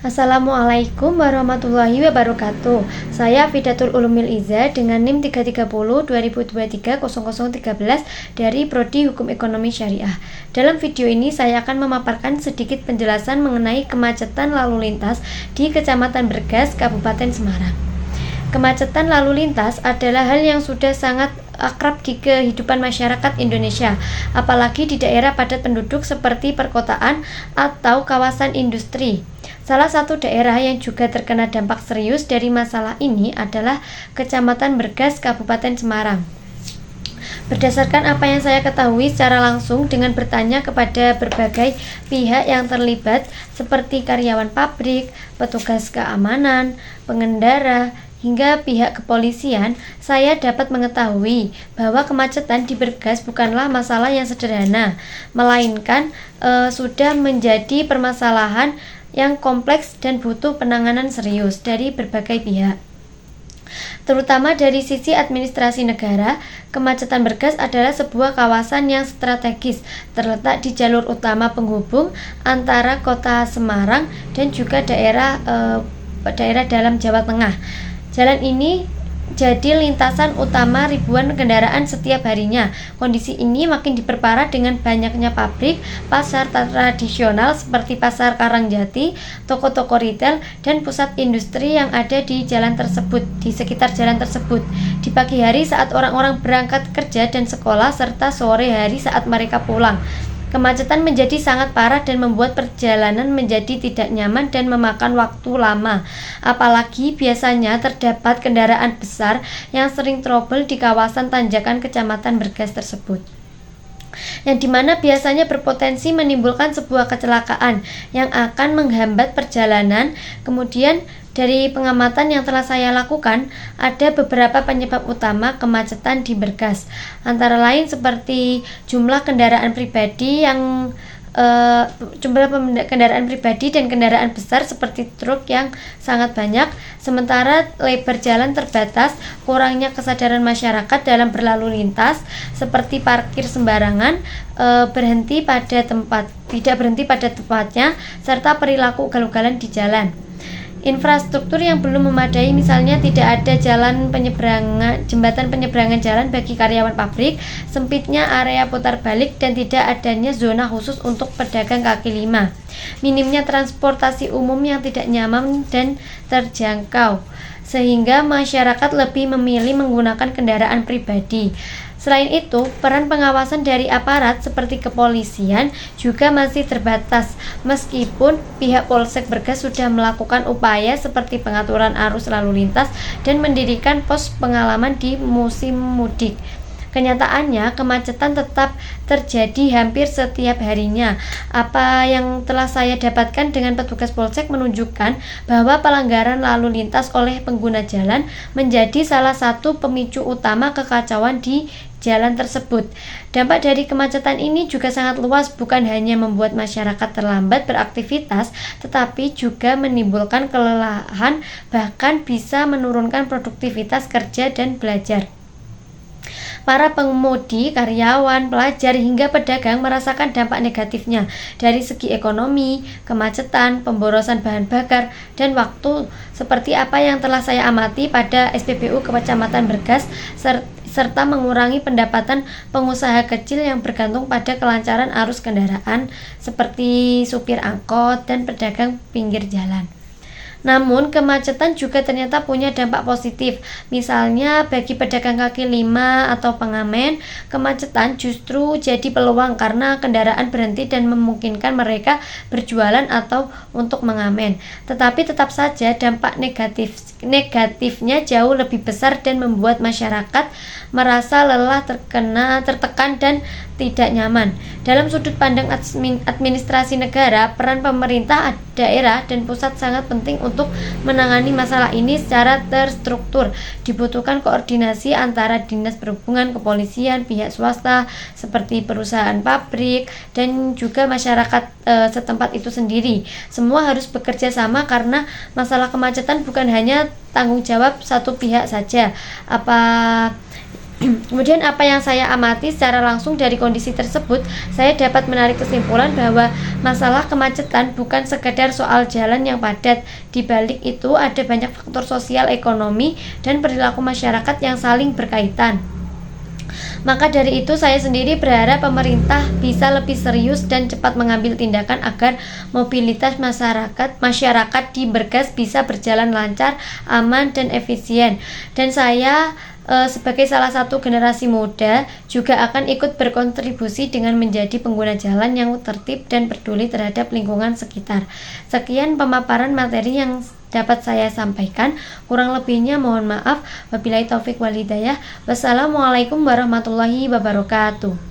Assalamualaikum warahmatullahi wabarakatuh. Saya Fidatul Ulumil Iza dengan NIM 330 2023 0013 dari Prodi Hukum Ekonomi Syariah. Dalam video ini saya akan memaparkan sedikit penjelasan mengenai kemacetan lalu lintas di Kecamatan Bergas, Kabupaten Semarang. Kemacetan lalu lintas adalah hal yang sudah sangat akrab di kehidupan masyarakat Indonesia, apalagi di daerah padat penduduk seperti perkotaan atau kawasan industri. Salah satu daerah yang juga terkena dampak serius dari masalah ini adalah Kecamatan Bergas, Kabupaten Semarang. Berdasarkan apa yang saya ketahui secara langsung dengan bertanya kepada berbagai pihak yang terlibat seperti karyawan pabrik, petugas keamanan, pengendara, hingga pihak kepolisian, saya dapat mengetahui bahwa kemacetan di Bergas bukanlah masalah yang sederhana, melainkan sudah menjadi permasalahan yang kompleks dan butuh penanganan serius dari berbagai pihak. Terutama dari sisi administrasi negara, kemacetan Bergas adalah sebuah kawasan yang strategis, terletak di jalur utama penghubung antara kota Semarang dan juga daerah dalam Jawa Tengah. Jalan ini jadi lintasan utama ribuan kendaraan setiap harinya. Kondisi ini makin diperparah dengan banyaknya pabrik, pasar tradisional seperti Pasar Karangjati, toko-toko retail, dan pusat industri yang ada di sekitar jalan tersebut. Di pagi hari saat orang-orang berangkat kerja dan sekolah, serta sore hari saat mereka pulang. Kemacetan menjadi sangat parah dan membuat perjalanan menjadi tidak nyaman dan memakan waktu lama. Apalagi biasanya terdapat kendaraan besar yang sering trouble di kawasan tanjakan Kecamatan Bergas tersebut, yang dimana biasanya berpotensi menimbulkan sebuah kecelakaan yang akan menghambat perjalanan. Kemudian dari pengamatan yang telah saya lakukan, ada beberapa penyebab utama kemacetan di Bergas, antara lain seperti jumlah kendaraan pribadi dan kendaraan besar seperti truk yang sangat banyak, sementara lebar jalan terbatas, kurangnya kesadaran masyarakat dalam berlalu lintas seperti parkir sembarangan, tidak berhenti pada tempatnya, serta perilaku ugal-ugalan di jalan. Infrastruktur yang belum memadai, misalnya tidak ada jembatan penyeberangan jalan bagi karyawan pabrik, sempitnya area putar balik, dan tidak adanya zona khusus untuk pedagang kaki lima. Minimnya transportasi umum yang tidak nyaman dan terjangkau, sehingga masyarakat lebih memilih menggunakan kendaraan pribadi. Selain itu, peran pengawasan dari aparat seperti kepolisian juga masih terbatas, meskipun pihak Polsek Bergas sudah melakukan upaya seperti pengaturan arus lalu lintas dan mendirikan pos pengalaman di musim mudik. Kenyataannya, kemacetan tetap terjadi hampir setiap harinya. Apa yang telah saya dapatkan dengan petugas Polsek menunjukkan bahwa pelanggaran lalu lintas oleh pengguna jalan menjadi salah satu pemicu utama kekacauan di jalan tersebut. Dampak dari kemacetan ini juga sangat luas, bukan hanya membuat masyarakat terlambat beraktivitas, tetapi juga menimbulkan kelelahan, bahkan bisa menurunkan produktivitas kerja dan belajar. Para pengemudi, karyawan, pelajar, hingga pedagang merasakan dampak negatifnya dari segi ekonomi, kemacetan, pemborosan bahan bakar, dan waktu, seperti apa yang telah saya amati pada SPBU Kecamatan Bergas, serta mengurangi pendapatan pengusaha kecil yang bergantung pada kelancaran arus kendaraan seperti supir angkot dan pedagang pinggir jalan. Namun, kemacetan juga ternyata punya dampak positif. Misalnya, bagi pedagang kaki lima atau pengamen, kemacetan justru jadi peluang karena kendaraan berhenti dan memungkinkan mereka berjualan atau untuk mengamen. Tetapi tetap saja dampak negatifnya jauh lebih besar dan membuat masyarakat merasa lelah, tertekan, dan tidak nyaman. Dalam sudut pandang administrasi negara, peran pemerintah daerah dan pusat sangat penting untuk menangani masalah ini secara terstruktur. Dibutuhkan koordinasi antara dinas perhubungan, kepolisian, pihak swasta seperti perusahaan pabrik, dan juga masyarakat setempat itu sendiri. Semua harus bekerja sama karena masalah kemacetan bukan hanya tanggung jawab satu pihak saja. Kemudian apa yang saya amati secara langsung dari kondisi tersebut, saya dapat menarik kesimpulan bahwa masalah kemacetan bukan sekedar soal jalan yang padat. Di balik itu ada banyak faktor sosial, ekonomi, dan perilaku masyarakat yang saling berkaitan. Maka dari itu saya sendiri berharap pemerintah bisa lebih serius dan cepat mengambil tindakan agar mobilitas masyarakat di Bergas bisa berjalan lancar, aman, dan efisien. Dan saya sebagai salah satu generasi muda juga akan ikut berkontribusi dengan menjadi pengguna jalan yang tertib dan peduli terhadap lingkungan sekitar. Sekian pemaparan materi yang dapat saya sampaikan. Kurang lebihnya mohon maaf. Wabillahi taufik wal hidayah. Wassalamualaikum warahmatullahi wabarakatuh.